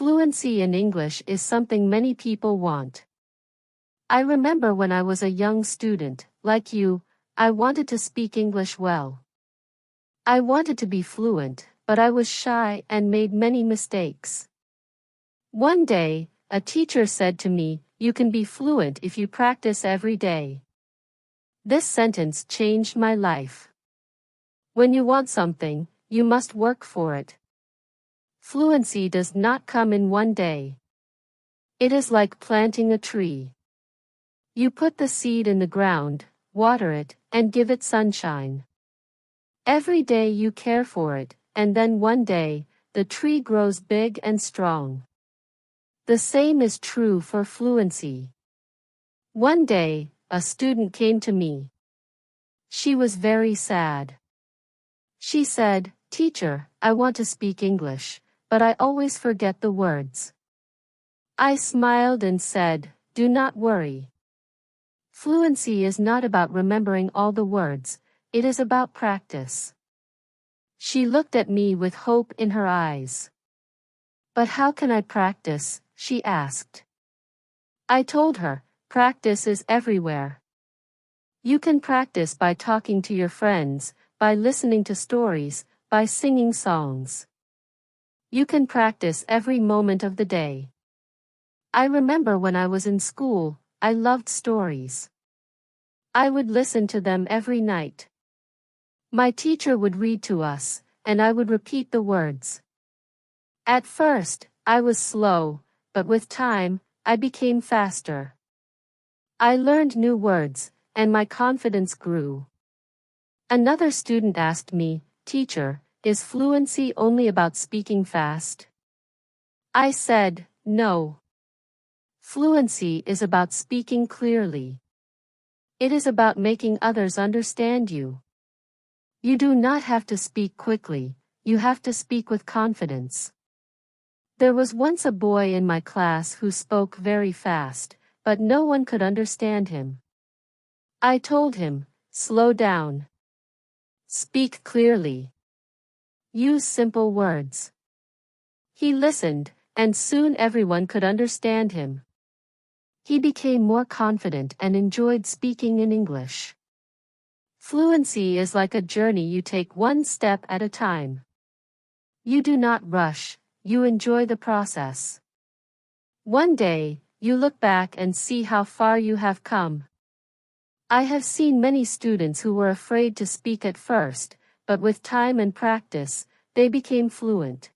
Fluency in English is something many people want. I remember when I was a young student, like you, I wanted to speak English well. I wanted to be fluent, but I was shy and made many mistakes. One day, a teacher said to me, "You can be fluent if you practice every day." This sentence changed my life. When you want something, you must work for it. Fluency does not come in one day. It is like planting a tree. You put the seed in the ground, water it, and give it sunshine. Every day you care for it, and then one day, the tree grows big and strong. The same is true for fluency. One day, a student came to me. She was very sad. She said, "Teacher, I want to speak English, but I always forget the words." I smiled and said, "Do not worry. Fluency is not about remembering all the words, it is about practice." She looked at me with hope in her eyes. "But how can I practice?" she asked. I told her, "Practice is everywhere. You can practice by talking to your friends, by listening to stories, by singing songs. You can practice every moment of the day." I remember when I was in school, I loved stories. I would listen to them every night. My teacher would read to us, and I would repeat the words. At first, I was slow, but with time, I became faster. I learned new words, and my confidence grew. Another student asked me, "Teacher, is fluency only about speaking fast?" I said, "No. Fluency is about speaking clearly. It is about making others understand you. You do not have to speak quickly, you have to speak with confidence." There was once a boy in my class who spoke very fast, but no one could understand him. I told him, "Slow down. Speak clearly. Use simple words." He listened, and soon everyone could understand him. He became more confident and enjoyed speaking in English. Fluency is like a journey you take one step at a time. You do not rush, you enjoy the process. One day, you look back and see how far you have come. I have seen many students who were afraid to speak at first, but with time and practice, they became fluent.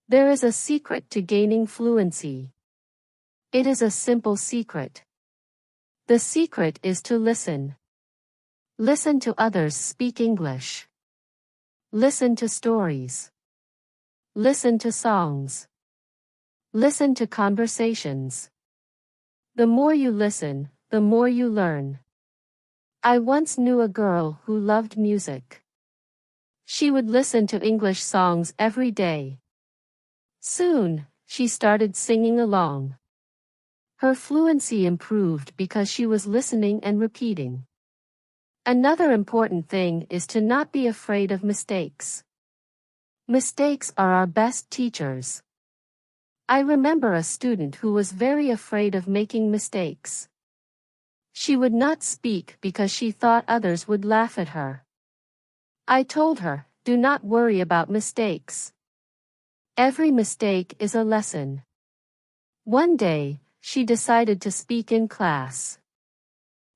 There is a secret to gaining fluency. It is a simple secret. The secret is to listen. Listen to others speak English. Listen to stories. Listen to songs. Listen to conversations. The more you listen, the more you learn. I once knew a girl who loved music. She would listen to English songs every day. Soon, she started singing along. Her fluency improved because she was listening and repeating. Another important thing is to not be afraid of mistakes. Mistakes are our best teachers. I remember a student who was very afraid of making mistakes. She would not speak because she thought others would laugh at her. I told her, "Do not worry about mistakes. Every mistake is a lesson." One day, she decided to speak in class.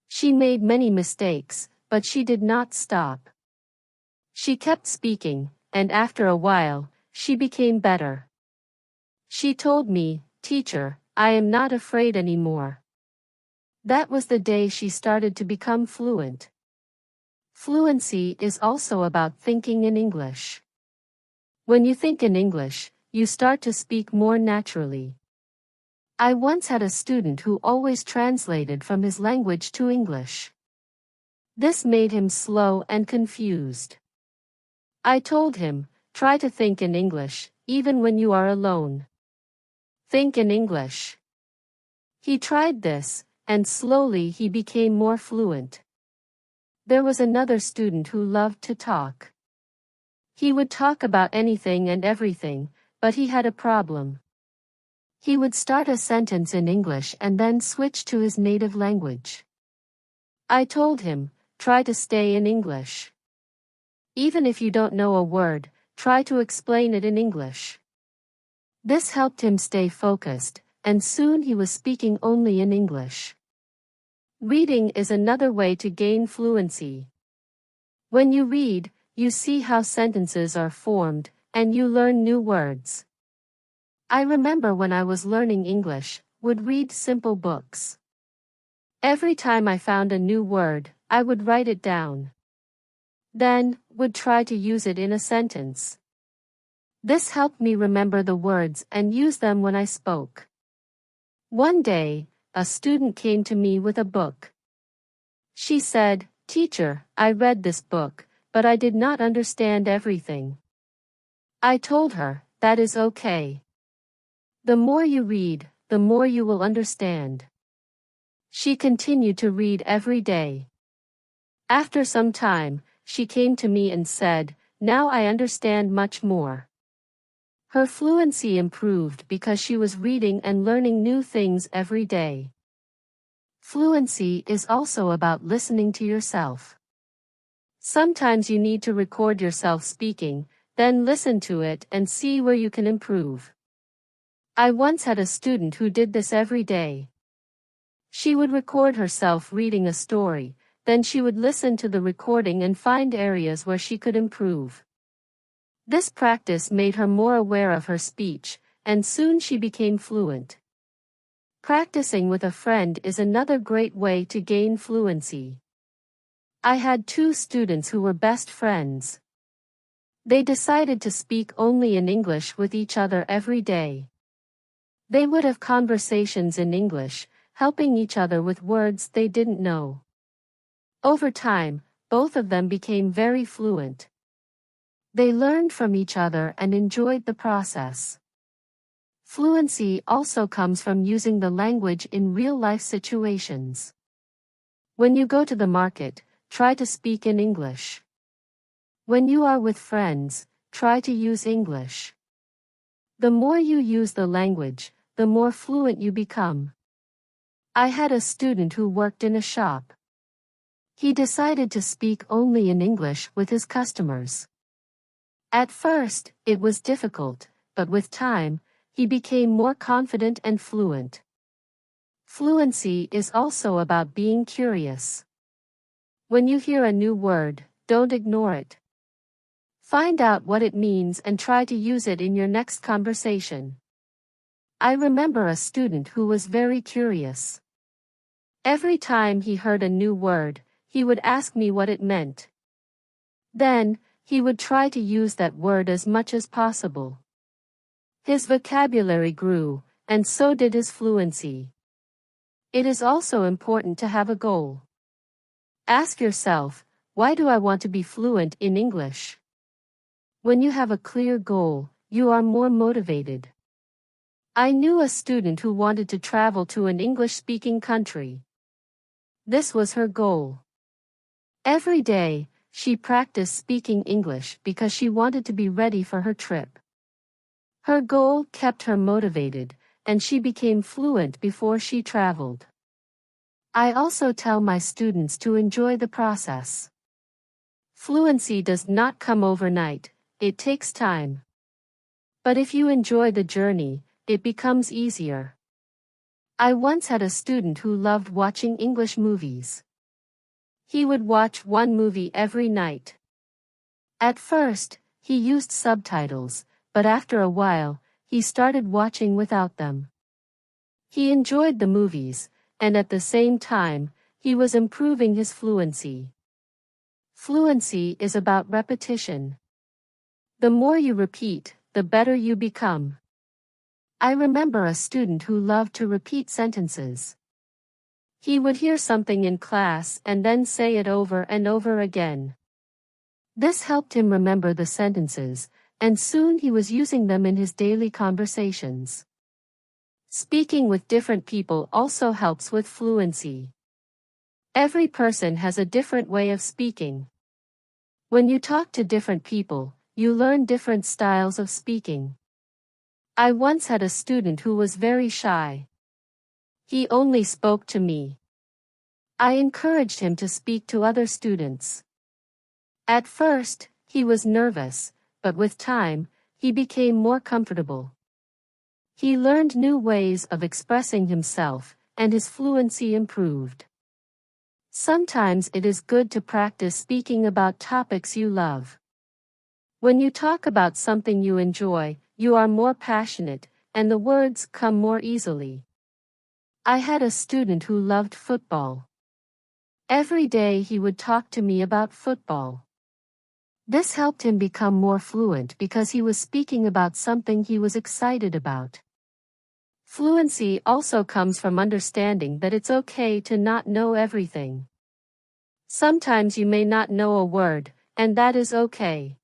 She made many mistakes, but she did not stop. She kept speaking, and after a while, she became better. She told me, "Teacher, I am not afraid anymore." That was the day she started to become fluent. Fluency is also about thinking in English. When you think in English, you start to speak more naturally. I once had a student who always translated from his language to English. This made him slow and confused. I told him, "Try to think in English, even when you are alone. Think in English." He tried this, and slowly he became more fluent. There was another student who loved to talk. He would talk about anything and everything, but he had a problem. He would start a sentence in English and then switch to his native language. I told him, try to stay in English. Even if you don't know a word, try to explain it in English. This helped him stay focused, and soon he was speaking only in English. Reading is another way to gain fluency. When you read, you see how sentences are formed, and you learn new words. I remember when I was learning English, would read simple books. Every time I found a new word, I would write it down. Then, would try to use it in a sentence. This helped me remember the words and use them when I spoke. One day, a student came to me with a book. She said, "Teacher, I read this book, but I did not understand everything." I told her, that is okay. The more you read, the more you will understand. She continued to read every day. After some time, she came to me and said, "Now I understand much more." Her fluency improved because she was reading and learning new things every day. Fluency is also about listening to yourself. Sometimes you need to record yourself speaking, then listen to it and see where you can improve. I once had a student who did this every day. She would record herself reading a story, then she would listen to the recording and find areas where she could improve. This practice made her more aware of her speech, and soon she became fluent. Practicing with a friend is another great way to gain fluency. I had two students who were best friends. They decided to speak only in English with each other every day. They would have conversations in English, helping each other with words they didn't know. Over time, both of them became very fluent. They learned from each other and enjoyed the process. Fluency also comes from using the language in real-life situations. When you go to the market, try to speak in English. When you are with friends, try to use English. The more you use the language, the more fluent you become. I had a student who worked in a shop. He decided to speak only in English with his customers. At first, it was difficult, but with time, he became more confident and fluent. Fluency is also about being curious. When you hear a new word, don't ignore it. Find out what it means and try to use it in your next conversation. I remember a student who was very curious. Every time he heard a new word, he would ask me what it meant. Then, he would try to use that word as much as possible. His vocabulary grew, and so did his fluency. It is also important to have a goal. Ask yourself, why do I want to be fluent in English? When you have a clear goal, you are more motivated. I knew a student who wanted to travel to an English-speaking country. This was her goal. Every day, she practiced speaking English because she wanted to be ready for her trip. Her goal kept her motivated, and she became fluent before she traveled. I also tell my students to enjoy the process. Fluency does not come overnight, it takes time. But if you enjoy the journey, it becomes easier. I once had a student who loved watching English movies. He would watch one movie every night. At first, he used subtitles, but after a while, he started watching without them. He enjoyed the movies, and at the same time, he was improving his fluency. Fluency is about repetition. The more you repeat, the better you become. I remember a student who loved to repeat sentences. He would hear something in class and then say it over and over again. This helped him remember the sentences, and soon he was using them in his daily conversations. Speaking with different people also helps with fluency. Every person has a different way of speaking. When you talk to different people, you learn different styles of speaking. I once had a student who was very shy. He only spoke to me. I encouraged him to speak to other students. At first, he was nervous, but with time, he became more comfortable. He learned new ways of expressing himself, and his fluency improved. Sometimes it is good to practice speaking about topics you love. When you talk about something you enjoy, you are more passionate, and the words come more easily. I had a student who loved football. Every day he would talk to me about football. This helped him become more fluent because he was speaking about something he was excited about. Fluency also comes from understanding that it's okay to not know everything. Sometimes you may not know a word, and that is okay.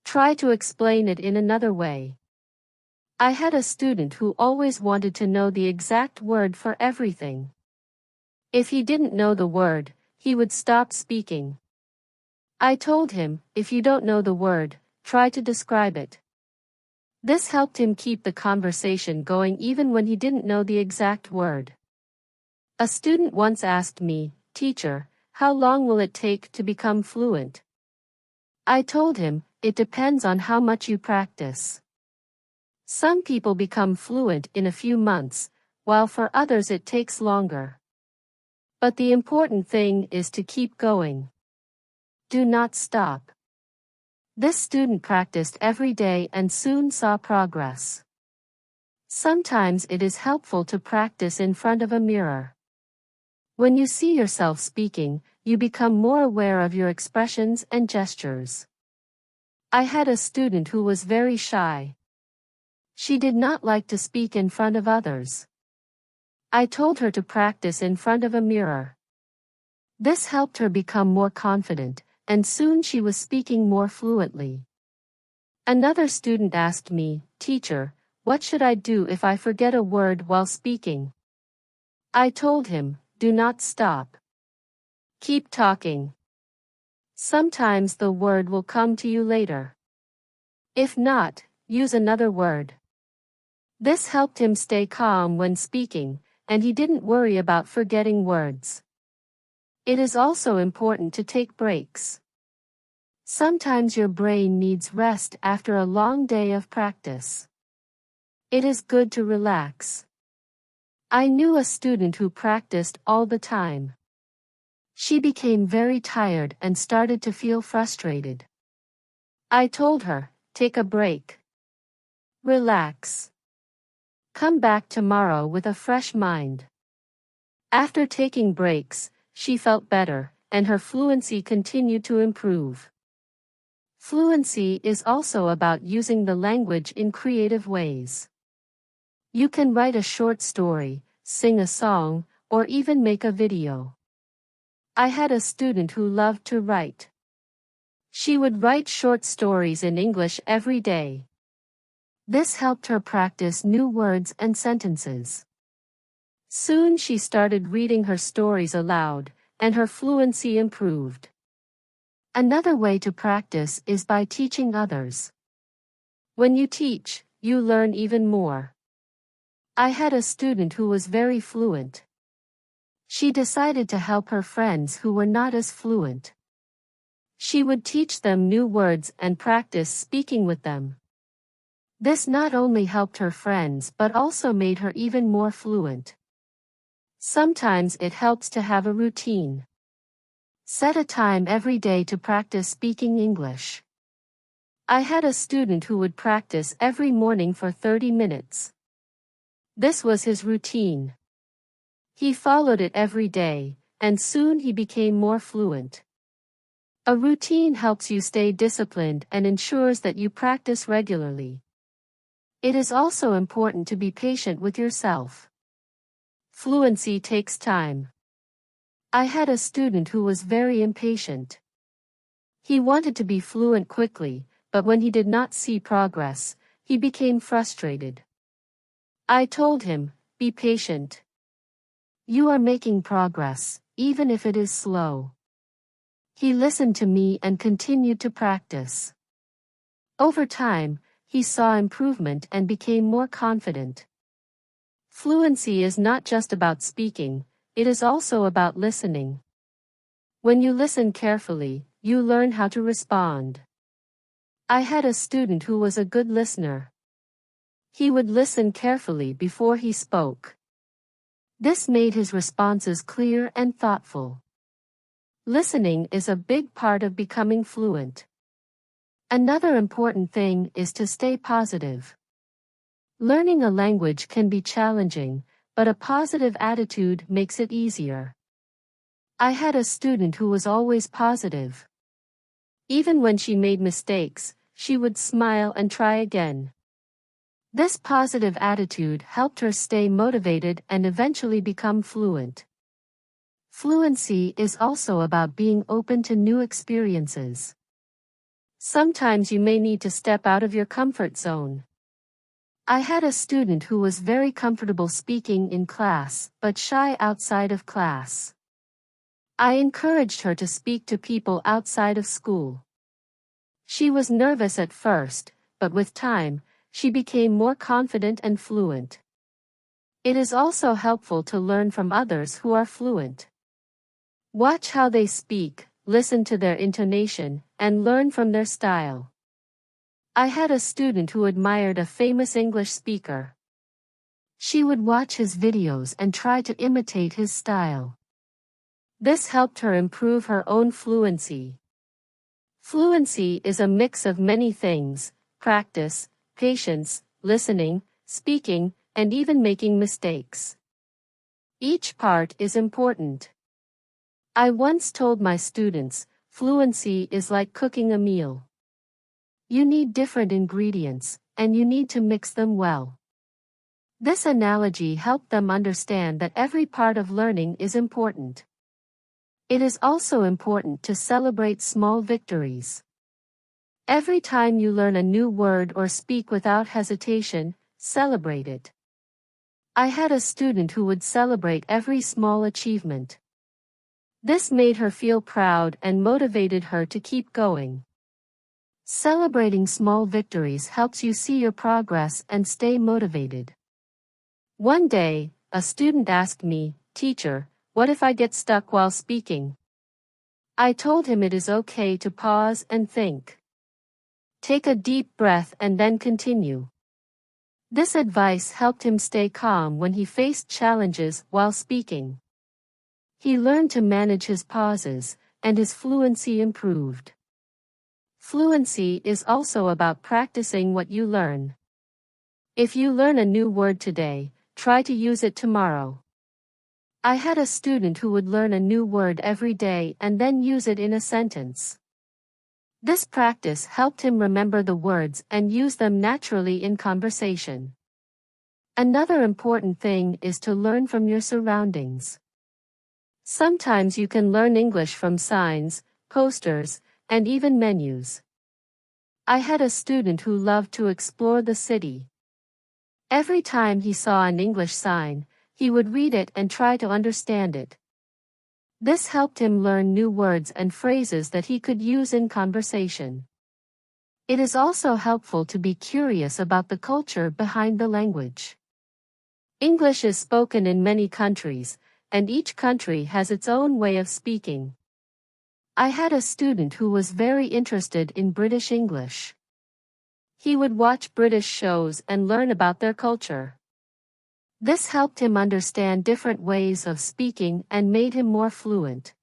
Try to explain it in another way. I had a student who always wanted to know the exact word for everything. If he didn't know the word, he would stop speaking. I told him, if you don't know the word, try to describe it. This helped him keep the conversation going even when he didn't know the exact word. A student once asked me, "Teacher, how long will it take to become fluent?" I told him, it depends on how much you practice. Some people become fluent in a few months, while for others it takes longer. But the important thing is to keep going. Do not stop. This student practiced every day and soon saw progress. Sometimes it is helpful to practice in front of a mirror. When you see yourself speaking, you become more aware of your expressions and gestures. I had a student who was very shy. She did not like to speak in front of others. I told her to practice in front of a mirror. This helped her become more confident, and soon she was speaking more fluently. Another student asked me, "Teacher, what should I do if I forget a word while speaking?" I told him, do not stop. Keep talking. Sometimes the word will come to you later. If not, use another word. This helped him stay calm when speaking, and he didn't worry about forgetting words. It is also important to take breaks. Sometimes your brain needs rest after a long day of practice. It is good to relax. I knew a student who practiced all the time. She became very tired and started to feel frustrated. I told her, take a break. Relax. Come back tomorrow with a fresh mind. After taking breaks, she felt better, and her fluency continued to improve. Fluency is also about using the language in creative ways. You can write a short story, sing a song, or even make a video. I had a student who loved to write. She would write short stories in English every day. This helped her practice new words and sentences. Soon she started reading her stories aloud, and her fluency improved. Another way to practice is by teaching others. When you teach, you learn even more. I had a student who was very fluent. She decided to help her friends who were not as fluent. She would teach them new words and practice speaking with them. This not only helped her friends but also made her even more fluent. Sometimes it helps to have a routine. Set a time every day to practice speaking English. I had a student who would practice every morning for 30 minutes. This was his routine. He followed it every day, and soon he became more fluent. A routine helps you stay disciplined and ensures that you practice regularly. It is also important to be patient with yourself. Fluency takes time. I had a student who was very impatient. He wanted to be fluent quickly, but when he did not see progress, he became frustrated. I told him, be patient. You are making progress, even if it is slow. He listened to me and continued to practice. Over time, he saw improvement and became more confident. Fluency is not just about speaking, it is also about listening. When you listen carefully, you learn how to respond. I had a student who was a good listener. He would listen carefully before he spoke. This made his responses clear and thoughtful. Listening is a big part of becoming fluent. Another important thing is to stay positive. Learning a language can be challenging, but a positive attitude makes it easier. I had a student who was always positive. Even when she made mistakes, she would smile and try again. This positive attitude helped her stay motivated and eventually become fluent. Fluency is also about being open to new experiences. Sometimes you may need to step out of your comfort zone. I had a student who was very comfortable speaking in class, but shy outside of class. I encouraged her to speak to people outside of school. She was nervous at first, but with time, she became more confident and fluent. It is also helpful to learn from others who are fluent. Watch how they speak, listen to their intonation, and learn from their style. I had a student who admired a famous English speaker. She would watch his videos and try to imitate his style. This helped her improve her own fluency. Fluency is a mix of many things: practice, patience, listening, speaking, and even making mistakes. Each part is important. I once told my students, fluency is like cooking a meal. You need different ingredients, and you need to mix them well. This analogy helped them understand that every part of learning is important. It is also important to celebrate small victories. Every time you learn a new word or speak without hesitation, celebrate it. I had a student who would celebrate every small achievement. This made her feel proud and motivated her to keep going. Celebrating small victories helps you see your progress and stay motivated. One day, a student asked me, "Teacher, what if I get stuck while speaking?" I told him it is okay to pause and think. Take a deep breath and then continue. This advice helped him stay calm when he faced challenges while speaking. He learned to manage his pauses, and his fluency improved. Fluency is also about practicing what you learn. If you learn a new word today, try to use it tomorrow. I had a student who would learn a new word every day and then use it in a sentence. This practice helped him remember the words and use them naturally in conversation. Another important thing is to learn from your surroundings. Sometimes you can learn English from signs, posters, and even menus. I had a student who loved to explore the city. Every time he saw an English sign, he would read it and try to understand it. This helped him learn new words and phrases that he could use in conversation. It is also helpful to be curious about the culture behind the language. English is spoken in many countries, and each country has its own way of speaking. I had a student who was very interested in British English. He would watch British shows and learn about their culture. This helped him understand different ways of speaking and made him more fluent.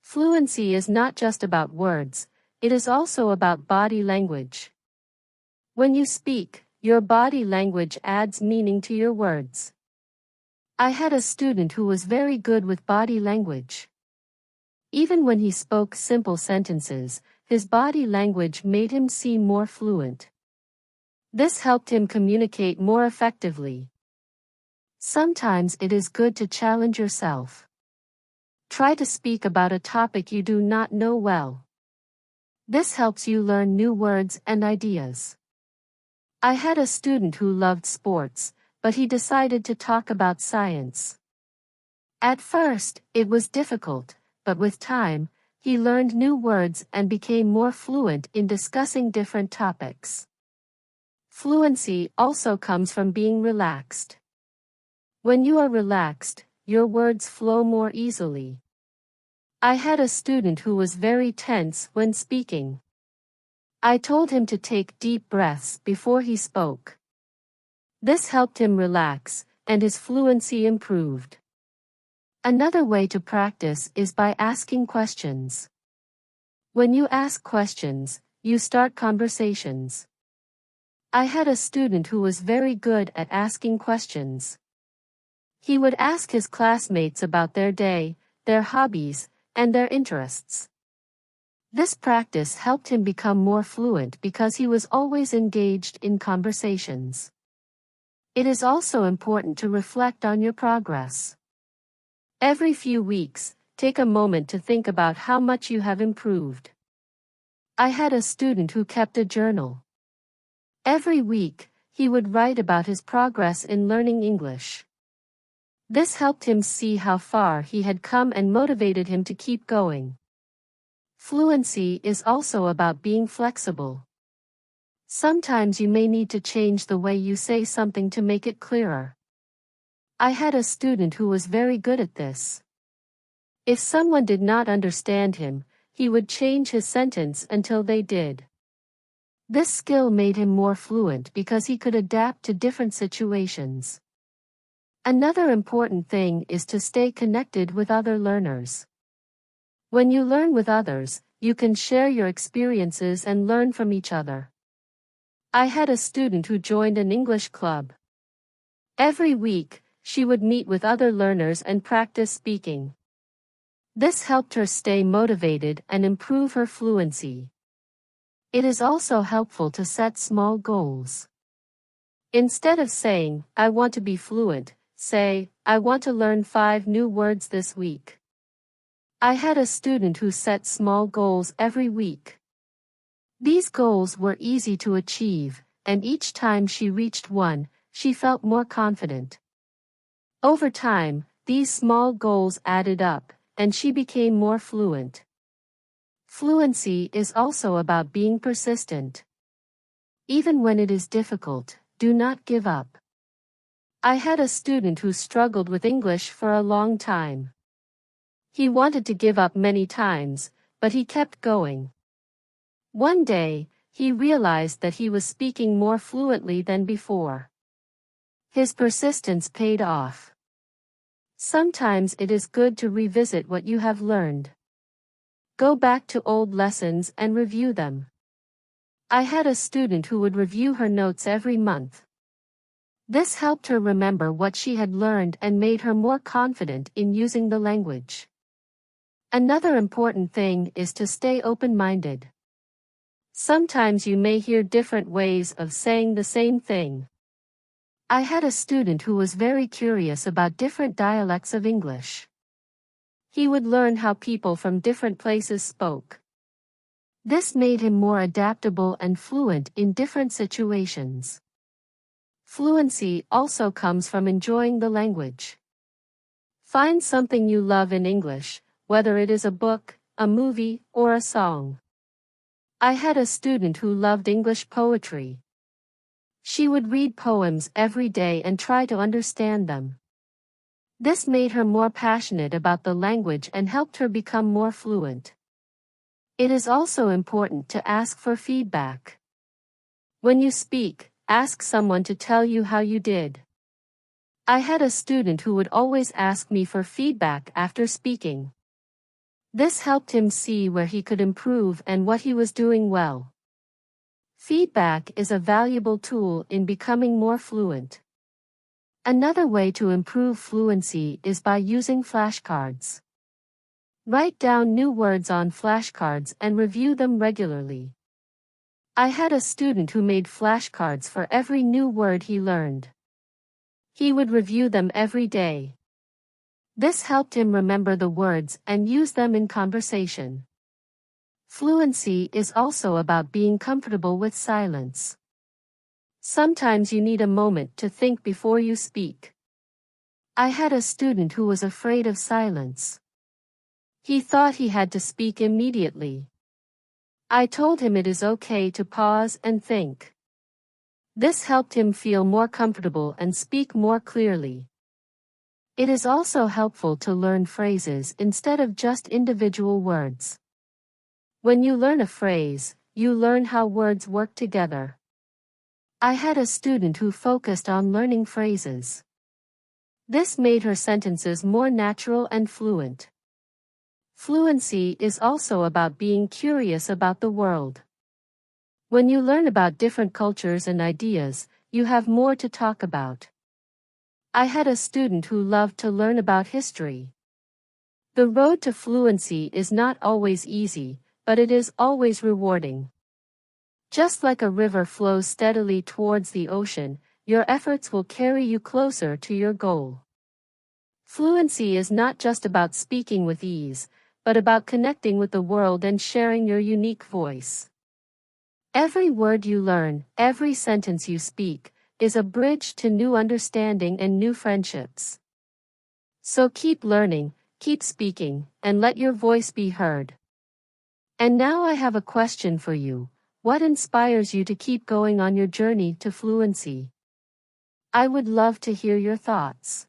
Fluency is not just about words, it is also about body language. When you speak, your body language adds meaning to your words. I had a student who was very good with body language. Even when he spoke simple sentences, his body language made him seem more fluent. This helped him communicate more effectively. Sometimes it is good to challenge yourself. Try to speak about a topic you do not know well. This helps you learn new words and ideas. I had a student who loved sports, but he decided to talk about science. At first, it was difficult, but with time, he learned new words and became more fluent in discussing different topics. Fluency also comes from being relaxed. When you are relaxed, your words flow more easily. I had a student who was very tense when speaking. I told him to take deep breaths before he spoke. This helped him relax, and his fluency improved. Another way to practice is by asking questions. When you ask questions, you start conversations. I had a student who was very good at asking questions. He would ask his classmates about their day, their hobbies, and their interests. This practice helped him become more fluent because he was always engaged in conversations. It is also important to reflect on your progress. Every few weeks, take a moment to think about how much you have improved. I had a student who kept a journal. Every week, he would write about his progress in learning English. This helped him see how far he had come and motivated him to keep going. Fluency is also about being flexible. Sometimes you may need to change the way you say something to make it clearer. I had a student who was very good at this. If someone did not understand him, he would change his sentence until they did. This skill made him more fluent because he could adapt to different situations. Another important thing is to stay connected with other learners. When you learn with others, you can share your experiences and learn from each other. I had a student who joined an English club. Every week, she would meet with other learners and practice speaking. This helped her stay motivated and improve her fluency. It is also helpful to set small goals. Instead of saying, "I want to be fluent," say, "I want to learn 5 new words this week." I had a student who set small goals every week. These goals were easy to achieve, and each time she reached one, she felt more confident. Over time, these small goals added up, and she became more fluent. Fluency is also about being persistent. Even when it is difficult, do not give up. I had a student who struggled with English for a long time. He wanted to give up many times, but he kept going. One day, he realized that he was speaking more fluently than before. His persistence paid off. Sometimes it is good to revisit what you have learned. Go back to old lessons and review them. I had a student who would review her notes every month. This helped her remember what she had learned and made her more confident in using the language. Another important thing is to stay open-minded. Sometimes you may hear different ways of saying the same thing. I had a student who was very curious about different dialects of English. He would learn how people from different places spoke. This made him more adaptable and fluent in different situations. Fluency also comes from enjoying the language. Find something you love in English, whether it is a book, a movie, or a song. I had a student who loved English poetry. She would read poems every day and try to understand them. This made her more passionate about the language and helped her become more fluent. It is also important to ask for feedback. When you speak, ask someone to tell you how you did. I had a student who would always ask me for feedback after speaking. This helped him see where he could improve and what he was doing well. Feedback is a valuable tool in becoming more fluent. Another way to improve fluency is by using flashcards. Write down new words on flashcards and review them regularly. I had a student who made flashcards for every new word he learned. He would review them every day. This helped him remember the words and use them in conversation. Fluency is also about being comfortable with silence. Sometimes you need a moment to think before you speak. I had a student who was afraid of silence. He thought he had to speak immediately. I told him it is okay to pause and think. This helped him feel more comfortable and speak more clearly. It is also helpful to learn phrases instead of just individual words. When you learn a phrase, you learn how words work together. I had a student who focused on learning phrases. This made her sentences more natural and fluent. Fluency is also about being curious about the world. When you learn about different cultures and ideas, you have more to talk about. I had a student who loved to learn about history. The road to fluency is not always easy, but it is always rewarding. Just like a river flows steadily towards the ocean, your efforts will carry you closer to your goal. Fluency is not just about speaking with ease, but about connecting with the world and sharing your unique voice. Every word you learn, every sentence you speak, is a bridge to new understanding and new friendships. So keep learning, keep speaking, and let your voice be heard. And now I have a question for you. What inspires you to keep going on your journey to fluency? I would love to hear your thoughts.